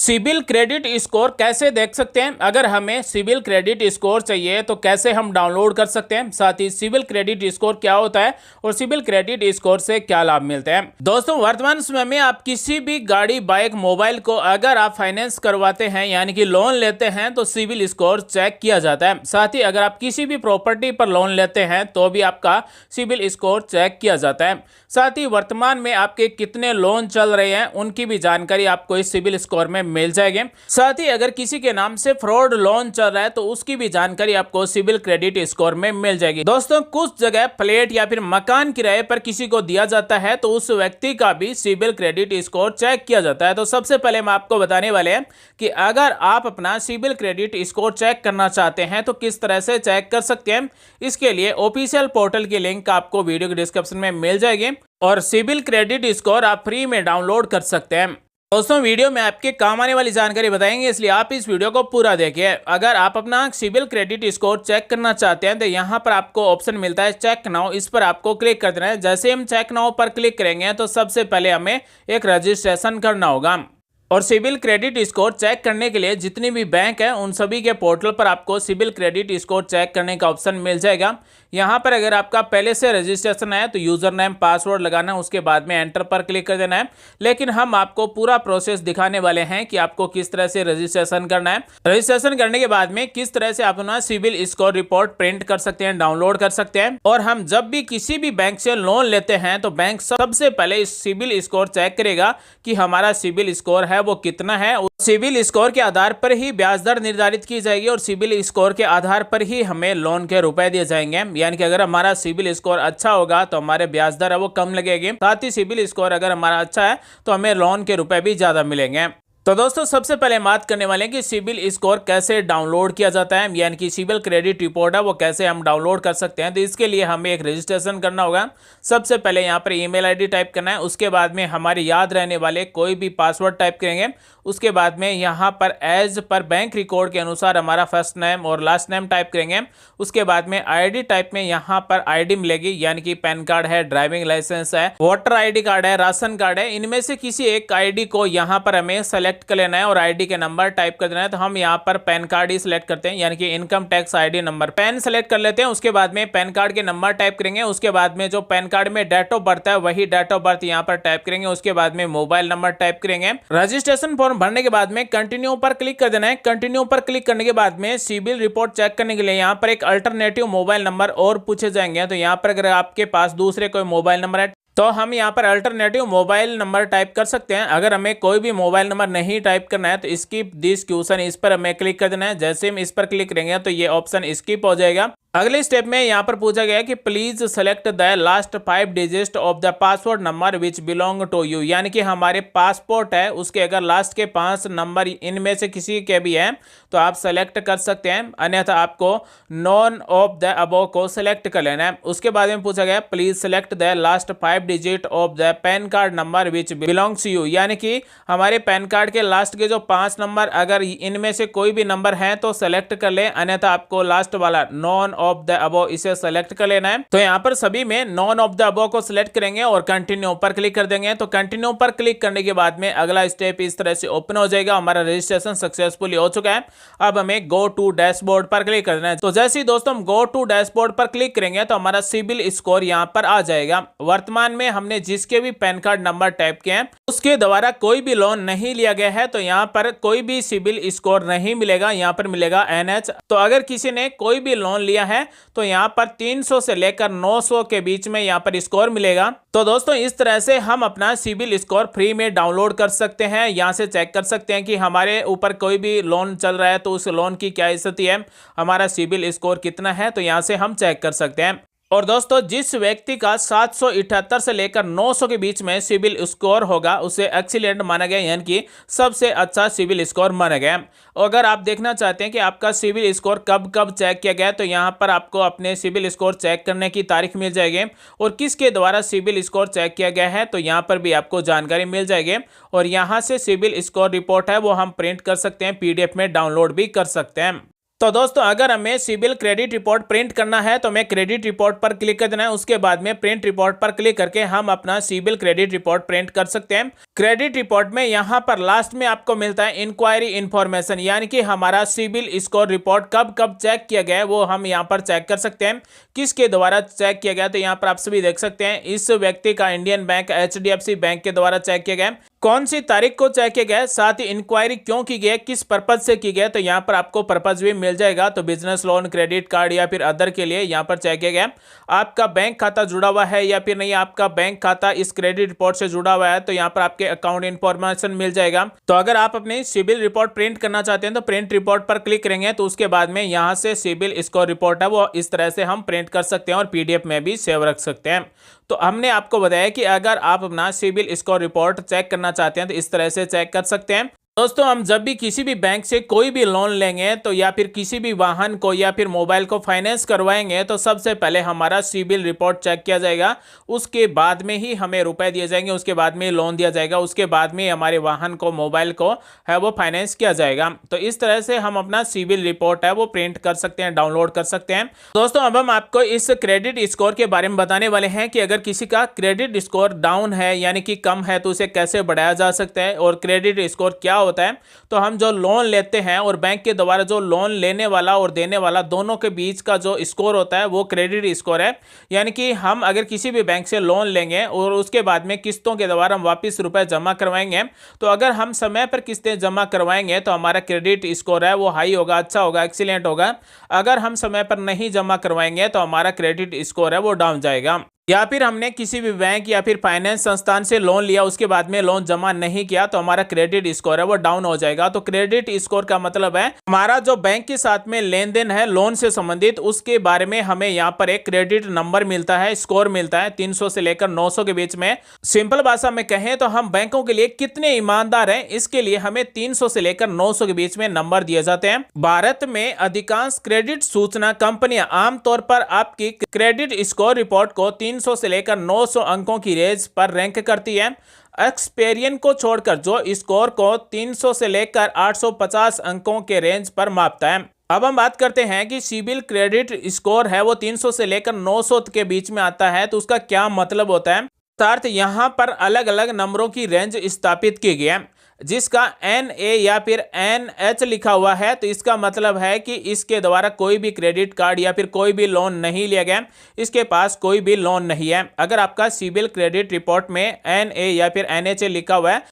CIBIL credit score कैसे देख सकते हैं? अगर हमें सिबिल क्रेडिट स्कोर चाहिए तो कैसे हम डाउनलोड कर सकते हैं? साथ ही सिबिल क्रेडिट स्कोर क्या होता है और सिबिल क्रेडिट स्कोर से क्या लाभ मिलते हैं? दोस्तों, वर्तमान समय में आप किसी भी गाड़ी, बाइक, मोबाइल को अगर आप फाइनेंस करवाते हैं यानी कि लोन लेते हैं तो सिबिल स्कोर चेक किया जाता है। साथ ही अगर आप किसी भी प्रॉपर्टी पर लोन लेते हैं तो भी आपका सिबिल स्कोर चेक किया जाता है। साथ ही वर्तमान में आपके कितने लोन चल रहे हैं उनकी भी जानकारी आपको इस सिबिल स्कोर में मिल जाएगी। साथ ही अगर किसी के नाम से फ्रॉड लोन चल रहा है तो उसकी भी जानकारी आपको सिबिल क्रेडिट स्कोर में मिल जाएगी। दोस्तों, कुछ जगह फ्लैट या फिर मकान किराए पर किसी को दिया जाता है तो उस व्यक्ति का भी सिबिल क्रेडिट स्कोर चेक किया जाता है। तो सबसे पहले हम आपको बताने वाले हैं कि अगर आप अपना सिबिल क्रेडिट स्कोर चेक करना चाहते हैं तो किस तरह से चेक कर सकते हैं। इसके लिए ऑफिशियल पोर्टल की लिंक आपको वीडियो के डिस्क्रिप्शन में मिल जाएगी और सिबिल क्रेडिट स्कोर आप फ्री में डाउनलोड कर सकते हैं। दोस्तों, वीडियो में आपके काम आने वाली जानकारी बताएंगे, इसलिए आप इस वीडियो को पूरा देखिए। अगर आप अपना सिबिल क्रेडिट स्कोर चेक करना चाहते हैं तो यहाँ पर आपको ऑप्शन मिलता है चेक नाउ, इस पर आपको क्लिक कर देना है। जैसे हम चेक नाउ पर क्लिक करेंगे तो सबसे पहले हमें एक रजिस्ट्रेशन करना होगा और सिबिल क्रेडिट स्कोर चेक करने के लिए जितनी भी बैंक है उन सभी के पोर्टल पर आपको सिबिल क्रेडिट स्कोर चेक करने का ऑप्शन मिल जाएगा। यहाँ पर अगर आपका पहले से रजिस्ट्रेशन है तो यूजर नेम, पासवर्ड लगाना, उसके बाद में एंटर पर क्लिक कर देना है। लेकिन हम आपको पूरा प्रोसेस दिखाने वाले हैं कि आपको किस तरह से रजिस्ट्रेशन करना है। रजिस्ट्रेशन करने के बाद में किस तरह से आप अपना सिबिल स्कोर रिपोर्ट प्रिंट कर सकते हैं, डाउनलोड कर सकते हैं। और हम जब भी किसी भी बैंक से लोन लेते हैं तो बैंक सबसे पहले इस सिबिल स्कोर चेक करेगा कि हमारा सिबिल स्कोर है वो कितना है। सिबिल स्कोर के आधार पर ही ब्याज दर निर्धारित की जाएगी और सिबिल स्कोर के आधार पर ही हमें लोन के रुपए दिए जाएंगे। यानी कि अगर हमारा सिबिल स्कोर अच्छा होगा तो हमारे ब्याज दर है वो कम लगेगी। साथ ही सिबिल स्कोर अगर हमारा अच्छा है तो हमें लोन के रुपए भी ज्यादा मिलेंगे। तो दोस्तों, सबसे पहले बात करने वाले हैं कि सिबिल स्कोर कैसे डाउनलोड किया जाता है, यानी कि सिबिल क्रेडिट रिपोर्ट है वो कैसे हम डाउनलोड कर सकते हैं। तो इसके लिए हमें एक रजिस्ट्रेशन करना होगा। सबसे पहले यहाँ पर ईमेल आईडी टाइप करना है, उसके बाद में हमारे याद रहने वाले कोई भी पासवर्ड टाइप करेंगे। उसके बाद में यहाँ पर एज पर बैंक रिकॉर्ड के अनुसार हमारा फर्स्ट नेम और लास्ट नेम टाइप करेंगे। उसके बाद में आईडी टाइप में यहाँ पर आईडी मिलेगी, यानी कि पैन कार्ड है, ड्राइविंग लाइसेंस है, वोटर आईडी कार्ड है, राशन कार्ड है। इनमें से किसी एक आईडी को यहाँ पर हमें सेलेक्ट कर लेना है और आईडी के नंबर टाइप कर देना है। तो हम यहाँ पर पैन कार्ड ही सिलेक्ट करते हैं, यानी कि income tax ID number pan select कर लेते हैं। उसके बाद में पैन कार्ड के नंबर टाइप करेंगे। उसके बाद में जो पैन कार्ड में डेट ऑफ बर्थ है वही डेट ऑफ बर्थ यहाँ पर टाइप करेंगे। उसके बाद में मोबाइल नंबर टाइप करेंगे। रजिस्ट्रेशन फॉर्म भरने के बाद में कंटिन्यू पर क्लिक कर देना है। कंटिन्यू पर क्लिक करने के बाद में सिबिल रिपोर्ट चेक करने के लिए यहाँ पर एक अल्टरनेटिव मोबाइल नंबर और पूछे जाएंगे। तो यहाँ पर अगर आपके पास दूसरे कोई मोबाइल नंबर है तो हम यहाँ पर अल्टरनेटिव मोबाइल नंबर टाइप कर सकते हैं। अगर हमें कोई भी मोबाइल नंबर नहीं टाइप करना है तो स्किप दिस क्वेश्चन, इस पर हमें क्लिक कर देना है। जैसे हम इस पर क्लिक करेंगे तो ये ऑप्शन स्किप हो जाएगा। अगले स्टेप में यहाँ पर पूछा गया है कि please select the last 5 digit of the password number which belong to you, यानी कि हमारे पासपोर्ट है उसके अगर लास्ट के 5 नंबर इनमें से किसी के भी हैं तो आप सेलेक्ट कर सकते हैं, अन्यथा आपको नॉन ऑफ द अबव को सेलेक्ट कर लेना है। उसके बाद में पूछा गया please select the last 5 digit of the pan card number which belongs you, यानी कि हमारे पैन कार्ड के लास्ट के जो 5 नंबर अगर इनमें से कोई भी नंबर है तो सेलेक्ट कर ले, अन्यथा आपको लास्ट वाला नॉन ऑफ द अबव इसे सेलेक्ट कर लेना है। तो यहाँ पर सभी में नॉन ऑफ द अबव को सिलेक्ट करेंगे और कंटिन्यू पर क्लिक कर देंगे। तो कंटिन्यू पर क्लिक करने के बाद में अगला स्टेप इस तरह से ओपन हो जाएगा। हमारा रजिस्ट्रेशन सक्सेसफुली हो चुका है। अब हमें गो टू डैशबोर्ड पर क्लिक करना है। तो जैसे ही दोस्तों हम गो टू डैशबोर्ड पर क्लिक करेंगे तो हमारा सिबिल स्कोर यहाँ पर आ जाएगा। वर्तमान में हमने जिसके भी पैन कार्ड नंबर टाइप किए हैं उसके द्वारा कोई भी लोन नहीं लिया गया है तो यहाँ पर कोई भी सिबिल स्कोर नहीं मिलेगा, यहाँ पर मिलेगा NH। तो अगर किसी ने कोई भी लोन लिया है तो यहाँ पर 300 से लेकर 900 के बीच में यहाँ पर स्कोर मिलेगा। तो दोस्तों, इस तरह से हम अपना सिबिल स्कोर फ्री में डाउनलोड कर सकते हैं। यहाँ से चेक कर सकते हैं कि हमारे ऊपर कोई भी लोन चल रहा है तो उस लोन की क्या स्थिति है, हमारा सिबिल स्कोर कितना है, तो यहाँ से हम चेक कर सकते हैं। और दोस्तों, जिस व्यक्ति का 778 से लेकर 900 के बीच में सिबिल स्कोर होगा उसे एक्सीलेंट माना गया, यानी कि सबसे अच्छा सिबिल स्कोर माना गया। अगर आप देखना चाहते हैं कि आपका सिबिल स्कोर कब कब चेक किया गया तो यहाँ पर आपको अपने सिबिल स्कोर चेक करने की तारीख मिल जाएगी और किसके द्वारा सिबिल स्कोर चेक किया गया है तो यहाँ पर भी आपको जानकारी मिल जाएगी। और यहाँ से सिबिल स्कोर रिपोर्ट है वो हम प्रिंट कर सकते हैं, PDF में डाउनलोड भी कर सकते हैं। तो दोस्तों अगर हमें सिबिल क्रेडिट रिपोर्ट प्रिंट करना है तो हमें क्रेडिट रिपोर्ट पर क्लिक कर देना है। उसके बाद में प्रिंट रिपोर्ट पर क्लिक करके हम अपना सिबिल क्रेडिट रिपोर्ट प्रिंट कर सकते हैं। क्रेडिट रिपोर्ट में यहां पर लास्ट में आपको मिलता है इंक्वायरी इंफॉर्मेशन, यानी कि हमारा सिबिल स्कोर रिपोर्ट कब कब चेक किया गया है वो हम यहां पर चेक कर सकते हैं। किसके द्वारा चेक किया गया, तो यहां पर आप सभी देख सकते हैं इस व्यक्ति का इंडियन बैंक HDFC बैंक के द्वारा चेक किया गया। कौन सी तारीख को चेक किया गया, साथ ही इंक्वायरी क्यों की गई, किस पर्पज से की गई, तो यहाँ पर आपको पर्पज भी मिल जाएगा। तो बिजनेस लोन, क्रेडिट कार्ड या फिर अदर के लिए यहाँ पर चेक किया गया। आपका बैंक खाता जुड़ा हुआ है या फिर नहीं, आपका बैंक खाता इस क्रेडिट रिपोर्ट से जुड़ा हुआ है तो यहाँ पर आपके अकाउंट इंफॉर्मेशन मिल जाएगा। तो अगर आप अपनी सिबिल रिपोर्ट प्रिंट करना चाहते हैं तो प्रिंट रिपोर्ट पर क्लिक करेंगे तो उसके बाद में यहाँ से सिबिल स्कोर रिपोर्ट है वो इस तरह से हम प्रिंट कर सकते हैं और PDF में भी सेव रख सकते हैं। तो हमने आपको बताया कि अगर आप अपना सिबिल स्कोर रिपोर्ट चेक करना चाहते हैं तो इस तरह से चेक कर सकते हैं। दोस्तों हम जब भी किसी भी बैंक से कोई भी लोन लेंगे तो या फिर किसी भी वाहन को या फिर मोबाइल को फाइनेंस करवाएंगे तो सबसे पहले हमारा सिबिल रिपोर्ट चेक किया जाएगा। उसके बाद में ही हमें रुपए दिए जाएंगे, उसके बाद में लोन दिया जाएगा, उसके बाद में हमारे वाहन को, मोबाइल को है वो फाइनेंस किया जाएगा। तो इस तरह से हम अपना सिबिल रिपोर्ट है वो प्रिंट कर सकते हैं, डाउनलोड कर सकते हैं। दोस्तों अब हम आपको इस क्रेडिट स्कोर के बारे में बताने वाले हैं कि अगर किसी का क्रेडिट स्कोर डाउन है यानी कि कम है तो उसे कैसे बढ़ाया जा सकता है और क्रेडिट स्कोर क्या होता है। तो हम जो लोन लेते हैं और बैंक के द्वारा जो लोन लेने वाला और देने वाला दोनों के बीच का जो स्कोर होता है वो क्रेडिट स्कोर है। यानी कि हम अगर किसी भी बैंक से लोन लेंगे और उसके बाद में किस्तों के द्वारा हम वापस रुपए जमा करवाएंगे तो अगर हम समय पर किस्तें जमा करवाएंगे तो हमारा क्रेडिट स्कोर है वो हाई होगा, अच्छा होगा, एक्सीलेंट होगा। अगर हम समय पर नहीं जमा करवाएंगे तो हमारा क्रेडिट स्कोर है वो डाउन जाएगा। या फिर हमने किसी भी बैंक या फिर फाइनेंस संस्थान से लोन लिया, उसके बाद में लोन जमा नहीं किया तो हमारा क्रेडिट स्कोर है वो डाउन हो जाएगा। तो क्रेडिट स्कोर का मतलब है हमारा जो बैंक के साथ में लेन देन है लोन से संबंधित, उसके बारे में हमें यहाँ पर एक क्रेडिट नंबर मिलता है, स्कोर मिलता है 300 से लेकर 900 के बीच में। सिंपल भाषा में कहें तो हम बैंकों के लिए कितने ईमानदार हैं इसके लिए हमें 300 से लेकर 900 के बीच में नंबर दिए जाते हैं। भारत में अधिकांश क्रेडिट सूचना कंपनियां आमतौर पर आपकी क्रेडिट स्कोर रिपोर्ट को 300 से लेकर 900 अंकों की रेंज पर रैंक करती है। एक्सपेरियन को छोड़कर जो स्कोर को 300 से लेकर 850 अंकों के रेंज पर मापता है। अब हम बात करते हैं कि सिबिल क्रेडिट स्कोर है वो 300 से लेकर 900 के बीच में आता है तो उसका क्या मतलब होता है। अर्थात यहाँ पर अलग अलग नंबरों की रेंज स्थापित की गई है। जिसका NA या फिर NH लिखा हुआ है तो इसका मतलब है कि इसके द्वारा कोई भी क्रेडिट कार्ड या फिर कोई भी लोन नहीं लिया गया, इसके पास कोई भी लोन नहीं है। अगर आपका सिबिल क्रेडिट रिपोर्ट में NA या फिर NH लिखा हुआ है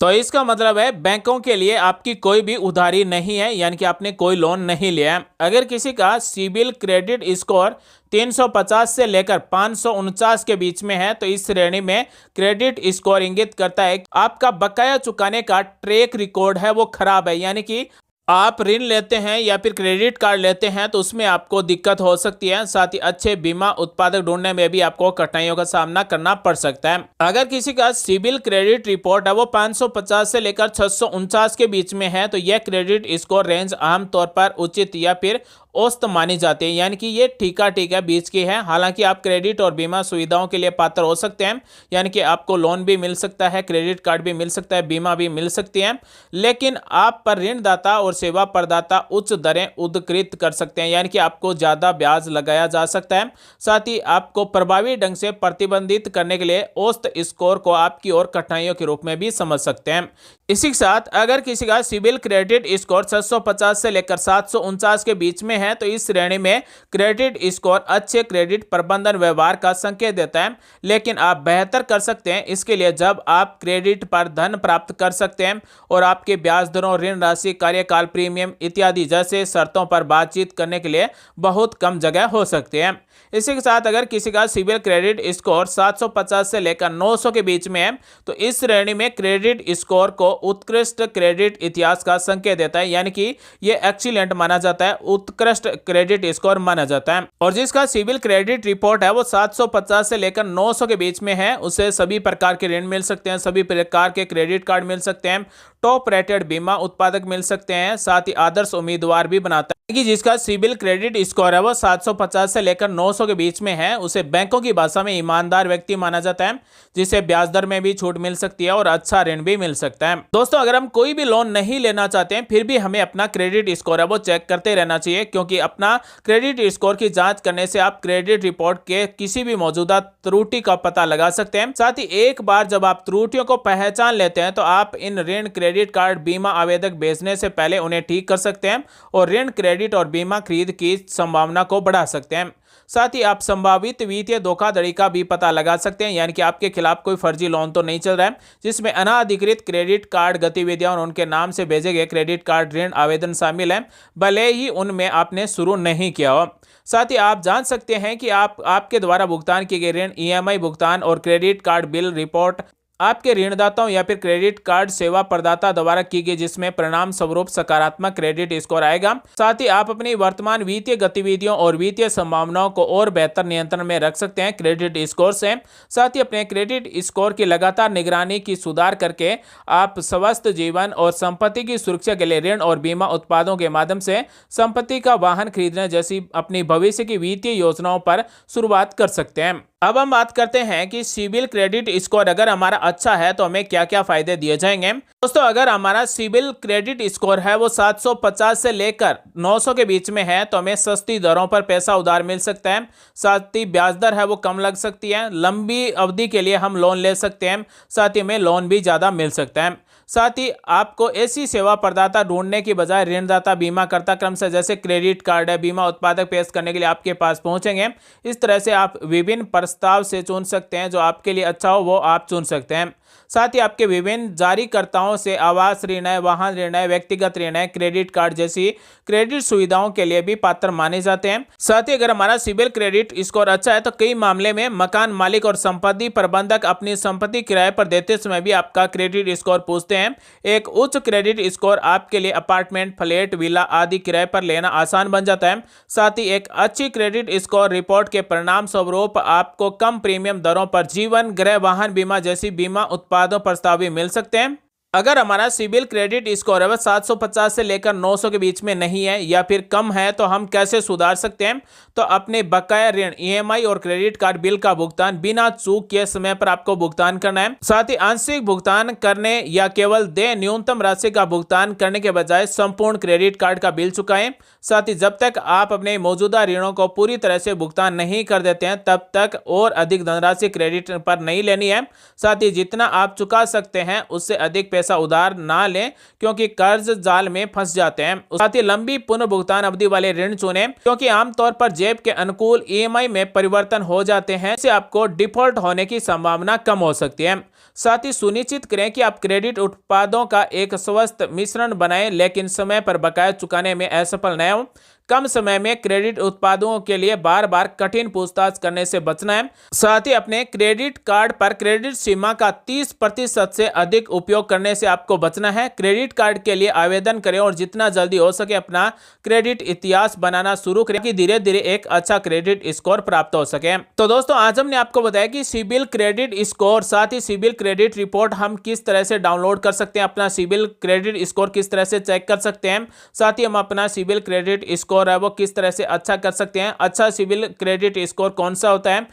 तो इसका मतलब है बैंकों के लिए आपकी कोई भी उधारी नहीं है, यानी कि आपने कोई लोन नहीं लिया है। अगर किसी का सिबिल क्रेडिट स्कोर 350 से लेकर 549 के बीच में है तो इस श्रेणी में क्रेडिट स्कोर इंगित करता है आपका बकाया चुकाने का ट्रैक रिकॉर्ड है वो खराब है। यानी कि आप ऋण लेते हैं या फिर क्रेडिट कार्ड लेते हैं तो उसमें आपको दिक्कत हो सकती है, साथ ही अच्छे बीमा उत्पादक ढूंढने में भी आपको कठिनाइयों का सामना करना पड़ सकता है। अगर किसी का सिबिल क्रेडिट रिपोर्ट है वो 550 से लेकर 649 के बीच में है तो यह क्रेडिट स्कोर रेंज आमतौर पर उचित या फिर औसत मानी जाती है, यानी कि ये ठीक है बीच की है। हालांकि आप क्रेडिट और बीमा सुविधाओं के लिए पात्र हो सकते हैं, यानी कि आपको लोन भी मिल सकता है, क्रेडिट कार्ड भी मिल सकता है, बीमा भी मिल सकती है, लेकिन आप पर ऋणदाता और सेवा प्रदाता उच्च दरें उद्धृत कर सकते हैं, यानी कि आपको ज़्यादा ब्याज लगाया जा सकता है। साथ ही आपको प्रभावी ढंग से प्रतिबंधित करने के लिए औसत स्कोर को आपकी और कठिनाइयों के रूप में भी समझ सकते हैं। इसी के साथ अगर किसी का सिबिल क्रेडिट स्कोर 650 से लेकर 749 के बीच में है तो इस श्रेणी में क्रेडिट स्कोर अच्छे क्रेडिट प्रबंधन व्यवहार का संकेत देता है, लेकिन आप बेहतर कर सकते हैं इसके लिए जब आप क्रेडिट पर धन प्राप्त कर सकते हैं और आपके ब्याज दरों, ऋण राशि, कार्यकाल, प्रीमियम इत्यादि जैसे शर्तों पर बातचीत करने के लिए बहुत कम जगह हो सकती है। इसी के साथ अगर किसी का सिबिल क्रेडिट स्कोर 750 से लेकर 900 के बीच में है तो इस श्रेणी में क्रेडिट स्कोर को उत्कृष्ट क्रेडिट इतिहास का संकेत देता है, यानी कि ये एक्सीलेंट माना जाता है, उत्कृष्ट क्रेडिट स्कोर माना जाता है। और जिसका सिबिल क्रेडिट रिपोर्ट है वो 750 से लेकर 900 के बीच में है उसे सभी प्रकार के ऋण मिल सकते हैं, सभी प्रकार के क्रेडिट कार्ड मिल सकते हैं, टॉप रेटेड बीमा उत्पादक मिल सकते हैं। साथ ही आदर्श उम्मीदवार भी बनाता है कि जिसका सिबिल क्रेडिट स्कोर है वो 750 से लेकर 900 के बीच में है, उसे बैंकों की भाषा में ईमानदार व्यक्ति माना जाता है, जिसे ब्याज दर में भी छूट मिल सकती है और अच्छा ऋण भी मिल सकता है। दोस्तों, अगर हम कोई भी लोन नहीं लेना चाहते हैं फिर भी हमें अपना क्रेडिट स्कोर है वो चेक करते रहना चाहिए, क्योंकि अपना क्रेडिट स्कोर की जांच करने से आप क्रेडिट रिपोर्ट के किसी भी मौजूदा त्रुटि का पता लगा सकते हैं। साथ ही एक बार जब आप त्रुटियों को पहचान लेते हैं तो आप इन ऋण, क्रेडिट कार्ड, बीमा आवेदक भेजने से पहले उन्हें ठीक कर सकते हैं और ऋण, क्रेडिट और बीमा खरीद की संभावना को बढ़ा सकते हैं। साथ ही आप संभावित वित्तीय धोखाधड़ी का भी पता लगा सकते हैं, यानी कि आपके खिलाफ कोई फर्जी लोन तो नहीं चल रहा है जिसमें अनाधिकृत क्रेडिट कार्ड गतिविधियां और उनके नाम से भेजे गए क्रेडिट कार्ड ऋण आवेदन शामिल हैं, भले ही उनमें आपने शुरू नहीं किया हो। साथ ही आप जान सकते हैं कि आपके द्वारा भुगतान किए गए ऋण, ईएमआई भुगतान और क्रेडिट कार्ड बिल रिपोर्ट आपके ऋणदाताओं या फिर क्रेडिट कार्ड सेवा प्रदाता द्वारा की गई, जिसमें परिणाम स्वरूप सकारात्मक क्रेडिट स्कोर आएगा। साथ ही आप अपनी वर्तमान वित्तीय गतिविधियों और वित्तीय संभावनाओं को और बेहतर नियंत्रण में रख सकते हैं क्रेडिट स्कोर से। साथ ही अपने क्रेडिट स्कोर की लगातार निगरानी की सुधार करके आप स्वस्थ जीवन और संपत्ति की सुरक्षा के लिए ऋण और बीमा उत्पादों के माध्यम से संपत्ति का वाहन खरीदने जैसी अपनी भविष्य की वित्तीय योजनाओं पर शुरुआत कर सकते हैं। अब हम बात करते हैं कि सिबिल क्रेडिट स्कोर अगर हमारा अच्छा है तो हमें क्या क्या फायदे दिए जाएंगे। दोस्तों, अगर हमारा सिबिल क्रेडिट स्कोर है वो 750 से लेकर 900 के बीच में है तो हमें सस्ती दरों पर पैसा उधार मिल सकता है। साथ ही ब्याज दर है वो कम लग सकती है, लंबी अवधि के लिए हम लोन ले सकते हैं, साथ ही हमें लोन भी ज़्यादा मिल सकता है। साथ ही आपको ऐसी सेवा प्रदाता ढूंढने की बजाय ऋणदाता बीमा करता क्रम से जैसे क्रेडिट कार्ड है, बीमा उत्पादक पेश करने के लिए आपके पास पहुंचेंगे। इस तरह से आप विभिन्न प्रस्ताव से चुन सकते हैं, जो आपके लिए अच्छा हो वो आप चुन सकते हैं। साथ ही आपके विभिन्न जारीकर्ताओं से आवास ऋण है, वाहन ऋण है, व्यक्तिगत ऋण है, क्रेडिट कार्ड जैसी क्रेडिट सुविधाओं के लिए भी पात्र माने जाते हैं। साथ ही अगर हमारा सिबिल क्रेडिट स्कोर अच्छा है तो कई मामले में मकान मालिक और संपत्ति प्रबंधक अपनी संपत्ति किराए पर देते समय भी आपका क्रेडिट स्कोर पूछते हैं। एक उच्च क्रेडिट स्कोर आपके लिए अपार्टमेंट, फ्लैट, विला आदि किराए पर लेना आसान बन जाता है। साथ ही एक अच्छी क्रेडिट स्कोर रिपोर्ट के परिणाम स्वरूप आपको कम प्रीमियम दरों पर जीवन, गृह, वाहन बीमा जैसी बीमा उत्पादों प्रस्ताव भी मिल सकते हैं। अगर हमारा सिबिल क्रेडिट स्कोर है वह 750 से लेकर 900 के बीच में नहीं है या फिर कम है तो हम कैसे सुधार सकते हैं? तो अपने बकाया ऋण, ईएमआई और क्रेडिट कार्ड बिल का भुगतान बिना चूक के समय पर आपको भुगतान करना है। साथ ही आंशिक भुगतान करने या केवल देय न्यूनतम राशि का भुगतान करने के बजाय संपूर्ण क्रेडिट कार्ड का बिल चुकाएं। साथ ही जब तक आप अपने मौजूदा ऋणों को पूरी तरह से भुगतान नहीं कर देते हैं तब तक और अधिक धनराशि क्रेडिट पर नहीं लेनी है। साथ ही जितना आप चुका सकते हैं उससे अधिक पैसा उधार ना लें, क्योंकि कर्ज जाल में फंस जाते हैं। साथ ही लंबी पुनर्भुगतान अवधि वाले ऋण चुनें, क्योंकि आमतौर पर जेब के अनुकूल ईएमआई में परिवर्तन हो जाते हैं, इससे आपको डिफॉल्ट होने की संभावना कम हो सकती है। साथ ही सुनिश्चित करें कि आप क्रेडिट उत्पादों का एक स्वस्थ मिश्रण बनाएं, लेकिन समय पर बकाया चुकाने में असफल न हो। कम समय में क्रेडिट उत्पादों के लिए बार बार कठिन पूछताछ करने से बचना है। साथ ही अपने क्रेडिट कार्ड पर क्रेडिट सीमा का 30% से अधिक उपयोग करने से आपको बचना है। क्रेडिट कार्ड के लिए आवेदन करें और जितना जल्दी हो सके अपना क्रेडिट इतिहास बनाना शुरू करें कि धीरे धीरे एक अच्छा क्रेडिट स्कोर प्राप्त हो सके। तो दोस्तों, आज हमने आपको बताया कि सिबिल क्रेडिट स्कोर, साथ ही सिबिल क्रेडिट रिपोर्ट हम किस तरह से डाउनलोड कर सकते हैं, अपना सिबिल क्रेडिट स्कोर किस तरह से चेक कर सकते हैं, साथ ही हम अपना सिबिल क्रेडिट स्कोर है वो किस तरह से अच्छा कर सकते हैं। अच्छा सिबिल क्रेडिट स्कोर कौन सा होता है,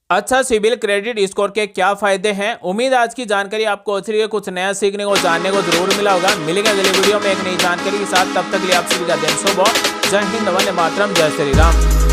अच्छा सिबिल क्रेडिट स्कोर के क्या फायदे हैं। उम्मीद आज की जानकारी आपको अच्छी लगी, कुछ नया सीखने को, जानने को जरूर मिला होगा। मिलेंगे अगले वीडियो में एक नई जानकारी के साथ, तब तक के लिए आप सभी का दिन शुभ हो। जय हिंद, वंदे मातरम, जय श्री राम।